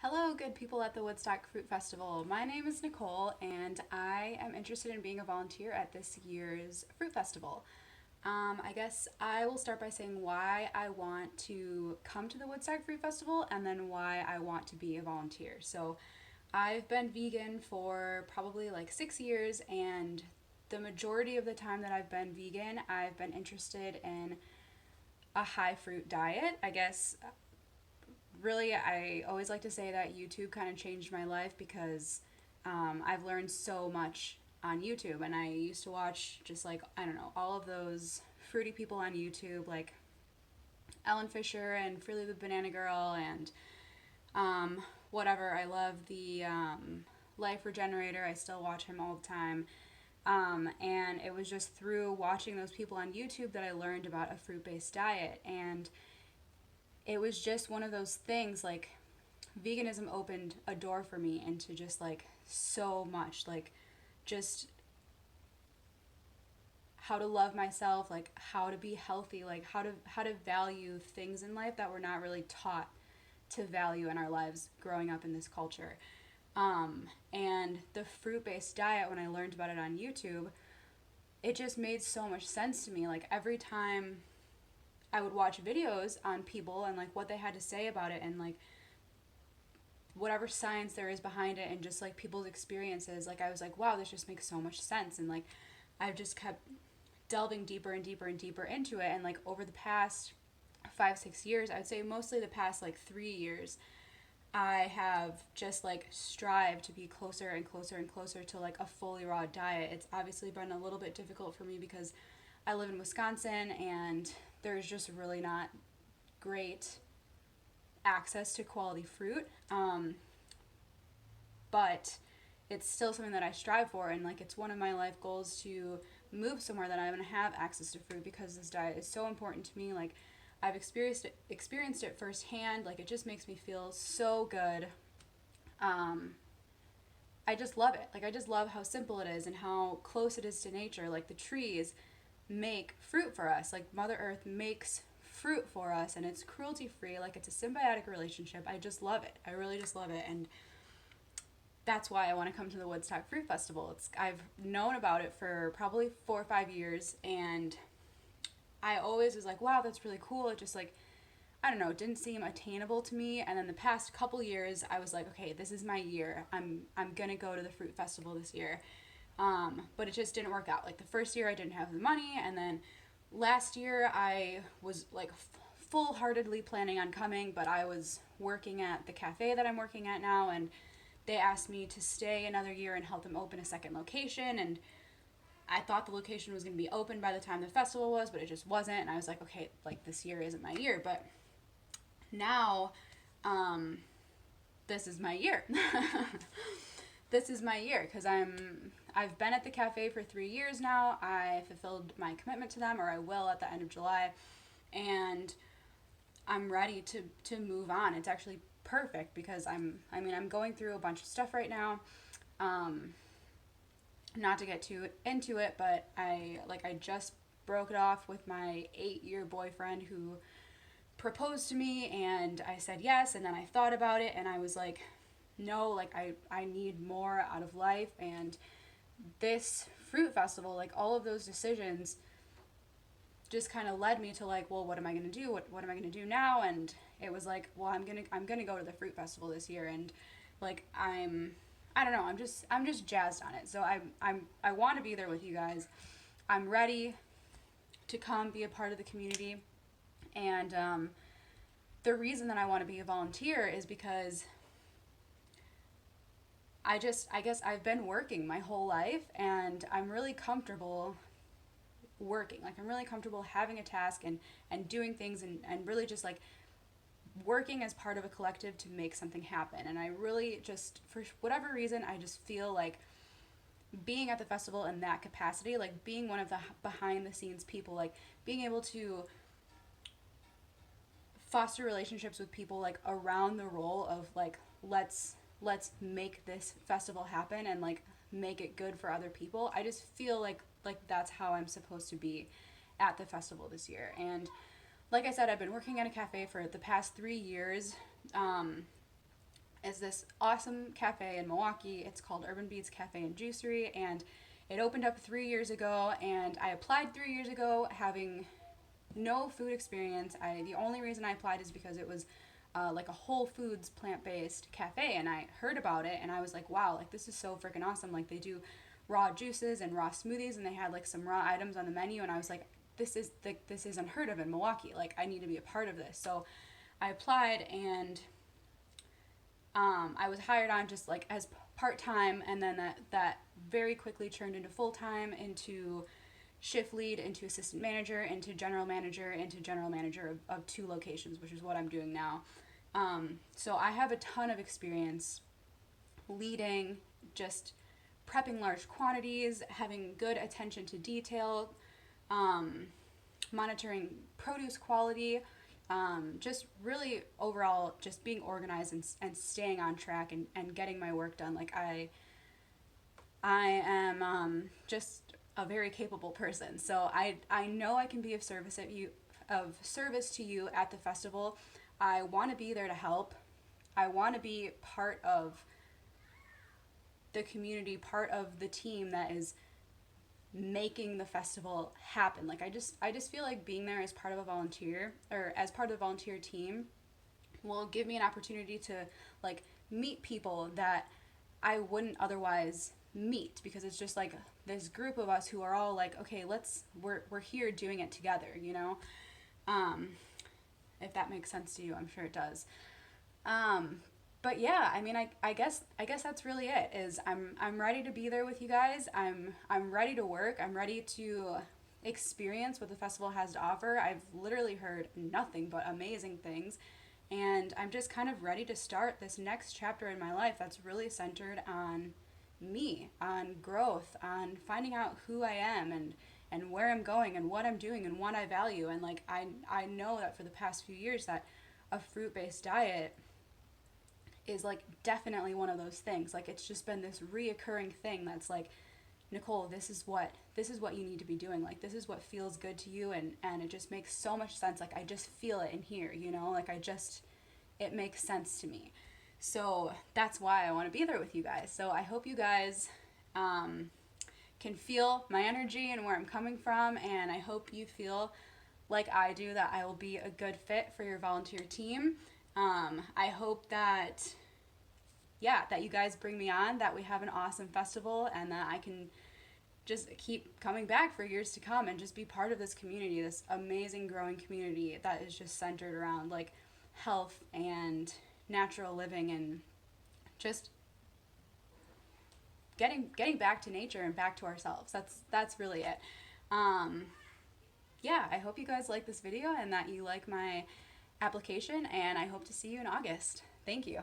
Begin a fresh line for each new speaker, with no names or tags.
Hello, good people at the Woodstock Fruit Festival. My name is Nicole, and I am interested in being a volunteer at this year's Fruit Festival. I guess I will start by saying why I want to come to the Woodstock Fruit Festival and then why I want to be a volunteer. So, I've been vegan for probably like 6 years, and the majority of the time that I've been vegan, I've been interested in a high fruit diet. I guess really, I always like to say that YouTube kind of changed my life because I've learned so much on YouTube. And I used to watch just like, I don't know, all of those fruity people on YouTube, like Ellen Fisher and Freely the Banana Girl and whatever. I love the Life Regenerator. I still watch him all the time. And it was just through watching those people on YouTube that I learned about a fruit based diet. And it was just one of those things like veganism opened a door for me into just like so much, like just how to love myself, like how to be healthy, like how to value things in life that we're not really taught to value in our lives growing up in this culture. And the fruit-based diet, when I learned about it on YouTube, it just made so much sense to me. Like every time I would watch videos on people and like what they had to say about it and like whatever science there is behind it and just like people's experiences, like I was like, wow, this just makes so much sense. And like I've just kept delving deeper and deeper and deeper into it. And like over the past 5, 6 years, I would say mostly the past like 3 years, I have just like strived to be closer and closer and closer to like a fully raw diet. It's obviously been a little bit difficult for me because I live in Wisconsin and there's just really not great access to quality fruit. But it's still something that I strive for, and like it's one of my life goals to move somewhere that I'm going to have access to fruit because this diet is so important to me. Like I've experienced it firsthand. Like it just makes me feel so good. Um, I just love it. Like I just love how simple it is and how close it is to nature. Like the trees make fruit for us. Like Mother Earth makes fruit for us and it's cruelty free. Like it's a symbiotic relationship. I just love it. I really just love it. And that's why I want to come to the Woodstock Fruit Festival. I've known about it for probably 4 or 5 years, and I always was like, wow, that's really cool. It just like, I don't know, it didn't seem attainable to me. And then the past couple years, I was like, okay, this is my year. I'm gonna go to the fruit festival this year. But it just didn't work out. Like the first year, I didn't have the money, and then last year, I was like full-heartedly planning on coming, but I was working at the cafe that I'm working at now, and they asked me to stay another year and help them open a second location. And I thought the location was going to be open by the time the festival was, but it just wasn't. And I was like, okay, like this year isn't my year. But now, um, this is my year. This is my year because I've been at the cafe for 3 years now. I fulfilled my commitment to them, or I will at the end of July, and I'm ready to move on. It's actually perfect because I'm going through a bunch of stuff right now. Um, Not to get too into it, but I just broke it off with my 8-year boyfriend who proposed to me, and I said yes, and then I thought about it and I was like, no, like I need more out of life. And this fruit festival, like all of those decisions just kind of led me to like, well, what am I going to do? What am I going to do now? And it was like, well, I'm going to go to the fruit festival this year. And like I don't know, I'm just jazzed on it. So I want to be there with you guys. I'm ready to come be a part of the community. And the reason that I want to be a volunteer is because I guess I've been working my whole life and I'm really comfortable working. Like I'm really comfortable having a task and doing things and really just like working as part of a collective to make something happen. And I really just, for whatever reason, I just feel like being at the festival in that capacity, like being one of the behind the scenes people, like being able to foster relationships with people like around the role of like let's make this festival happen and like make it good for other people. I just feel like that's how I'm supposed to be at the festival this year. And like I said, I've been working at a cafe for the past 3 years. is this awesome cafe in Milwaukee. It's called Urban Beats Cafe and Juicery, and it opened up 3 years ago, and I applied 3 years ago having no food experience. The only reason I applied is because it was like a Whole Foods plant-based cafe, and I heard about it, and I was like, wow, like this is so freaking awesome. Like they do raw juices and raw smoothies, and they had like some raw items on the menu, and I was like, this is unheard of in Milwaukee. Like I need to be a part of this. So I applied, and I was hired on just like as part-time, and then that very quickly turned into full-time, into shift lead, into assistant manager, into general manager, of 2 locations, which is what I'm doing now. So I have a ton of experience leading, just prepping large quantities, having good attention to detail, monitoring produce quality, just really overall just being organized and staying on track and getting my work done. Like I am just a very capable person, so I know I can be of service to you at the festival. I want to be there to help. I want to be part of the community, part of the team that is making the festival happen. Like I just feel like being there as part of a volunteer, or as part of the volunteer team, will give me an opportunity to like meet people that I wouldn't otherwise meet, because it's just like this group of us who are all like, okay, we're here doing it together, you know? If that makes sense to you, I'm sure it does. But yeah, I mean, I guess that's really it. Is I'm ready to be there with you guys. I'm ready to work. I'm ready to experience what the festival has to offer. I've literally heard nothing but amazing things, and I'm just kind of ready to start this next chapter in my life that's really centered on me, on growth, on finding out who I am and where I'm going and what I'm doing and what I value. And like I know that for the past few years that a fruit-based diet is like definitely one of those things. Like it's just been this reoccurring thing that's like, Nicole, this is what you need to be doing. Like this is what feels good to you, and it just makes so much sense. Like I just feel it in here, you know? Like it makes sense to me. So that's why I want to be there with you guys. So I hope you guys can feel my energy and where I'm coming from, and I hope you feel like I do, that I will be a good fit for your volunteer team. I hope that you guys bring me on, that we have an awesome festival, and that I can just keep coming back for years to come and just be part of this community, this amazing growing community that is just centered around like health and natural living, and just getting back to nature and back to ourselves. That's really it. Yeah, I hope you guys like this video and that you like my application, and I hope to see you in August. Thank you.